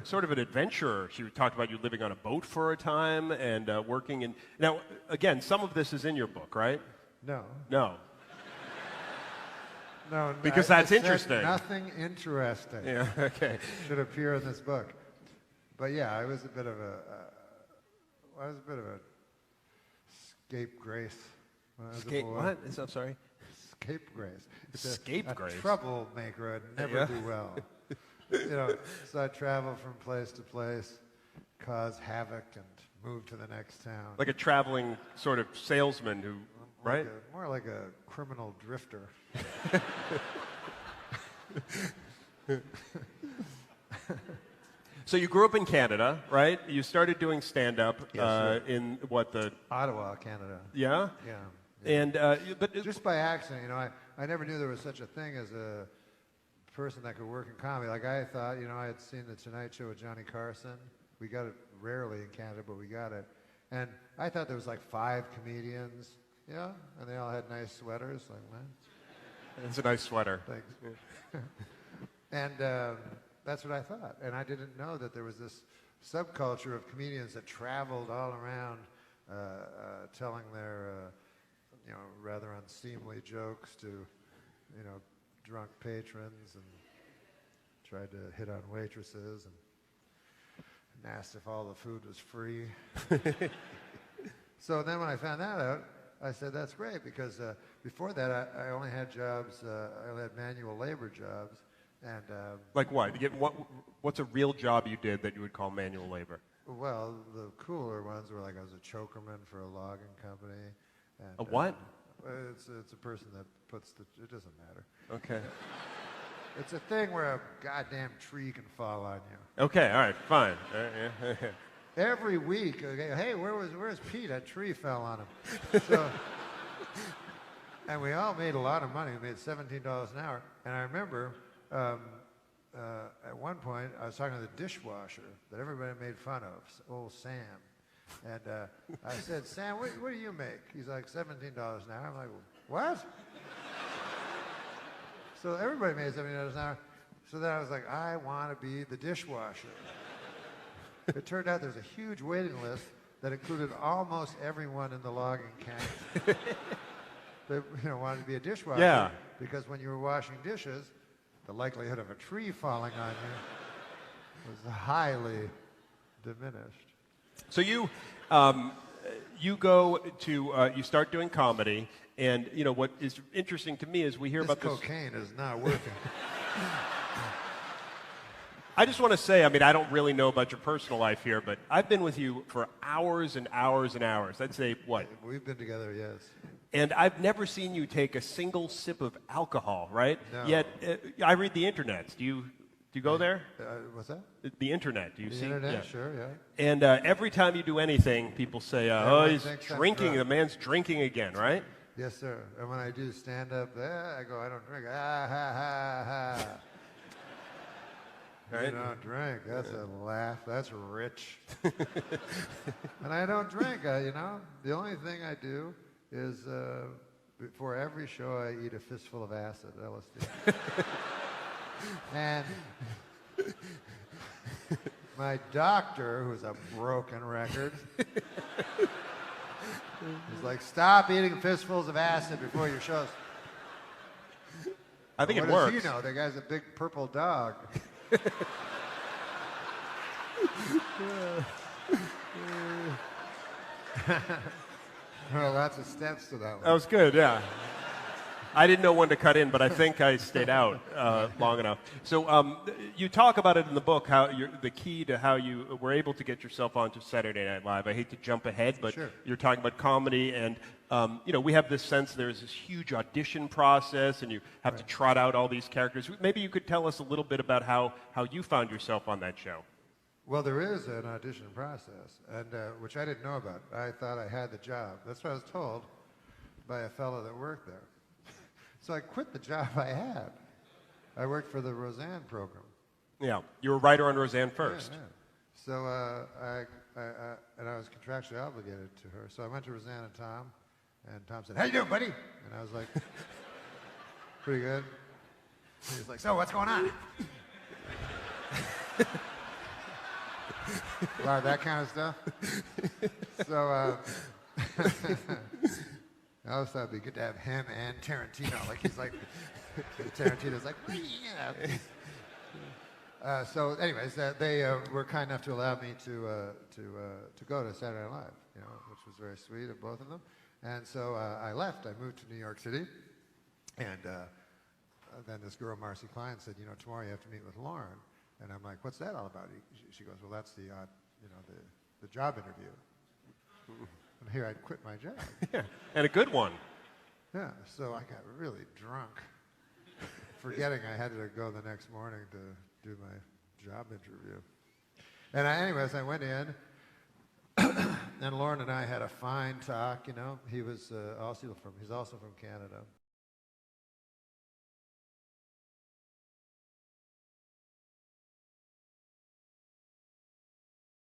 sort of an adventurer. You talked about you living on a boat for a time and working in. Now, again, some of this is in your book, right? No. No. No, because that's interesting. Nothing interesting. Yeah. Okay. Should appear in this book. But yeah, I was a bit of a scapegrace when I was a boy. What? I'm sorry. Scapegrace. Scapegrace. A troublemaker. I'd never do well. So I'd travel from place to place, cause havoc, and move to the next town. Like a traveling sort of salesman who, right? More like a criminal drifter. So you grew up in Canada, right? You started doing stand-up in what, the... Ottawa, Canada. Yeah? Yeah. And, but... Just by accident, I never knew there was such a thing as a person that could work in comedy. Like I thought, I had seen The Tonight Show with Johnny Carson. We got it rarely in Canada, but we got it. And I thought there was like 5 comedians, and they all had nice sweaters. Like, man. It's a nice sweater. Thanks. Yeah. And that's what I thought. And I didn't know that there was this subculture of comedians that traveled all around telling their, rather unseemly jokes to, drunk patrons, and tried to hit on waitresses and asked if all the food was free. So then when I found that out, I said, that's great, because before that I only had jobs, I only had manual labor jobs. And like what? What's a real job you did that you would call manual labor? Well, the cooler ones were like I was a chokerman for a logging company. And, a what? It's a person that puts it doesn't matter. Okay. It's a thing where a goddamn tree can fall on you. Okay, all right, fine. Every week, okay, hey, where's Pete? That tree fell on him. So, and we all made a lot of money. We made $17 an hour. And I remember at one point, I was talking to the dishwasher that everybody made fun of, old Sam. And I said, Sam, what do you make? He's like, $17 an hour. I'm like, what? So everybody made $17 an hour. So then I was like, I want to be the dishwasher. It turned out there's a huge waiting list that included almost everyone in the logging camp. They wanted to be a dishwasher. Yeah. Because when you were washing dishes, the likelihood of a tree falling on you was highly diminished. So you go to you start doing comedy, and what is interesting to me is we hear about this. Cocaine is not working. I just want to say, I don't really know about your personal life here, but I've been with you for hours and hours and hours. I'd say what? We've been together, yes. And I've never seen you take a single sip of alcohol, right? No. Yet I read the internet. Do you go there? What's that? The internet. Do you see? The internet, yeah. sure, yeah. And every time you do anything, people say, "Oh, he's drinking. The man's drinking again," right? Yes, sir. And when I do stand-up, I go, I don't drink. Ah, ha, ha, ha. Right? You don't drink. That's a laugh. That's rich. And I don't drink. The only thing I do is before every show I eat a fistful of acid, LSD. And my doctor, who's a broken record, is like, stop eating fistfuls of acid before your shows. I think it works. What does he know? The guy's a big purple dog. Well, lots of steps to that one. That was good, yeah. I didn't know when to cut in, but I think I stayed out long enough. So you talk about it in the book, how the key to how you were able to get yourself onto Saturday Night Live. I hate to jump ahead, but sure. You're talking about comedy, and we have this sense there's this huge audition process, and you have to trot out all these characters. Maybe you could tell us a little bit about how you found yourself on that show. Well, there is an audition process, and which I didn't know about. I thought I had the job. That's what I was told by a fellow that worked there. So I quit the job I had. I worked for the Roseanne program. Yeah, you were a writer on Roseanne first. Yeah. So I was contractually obligated to her. So I went to Roseanne and Tom said, "How you doing, buddy?" And I was like, "Pretty good." He was like, "So what's going on?" A lot of that kind of stuff. So I always thought it'd be good to have him and Tarantino. Like he's like, Tarantino's like, yeah. So, anyways, they were kind enough to allow me to go to Saturday Night Live, you know, which was very sweet of both of them. And so I left. I moved to New York City, and then this girl, Marcy Klein, said, you know, tomorrow you have to meet with Lauren. And I'm like, what's that all about? She goes, well, that's the, you know, the job interview. And here I'd quit my job. Yeah, and a good one. Yeah, so I got really drunk, forgetting I had to go the next morning to do my job interview. And anyways, I went in, and Lauren and I had a fine talk, you know. He was he's also from Canada.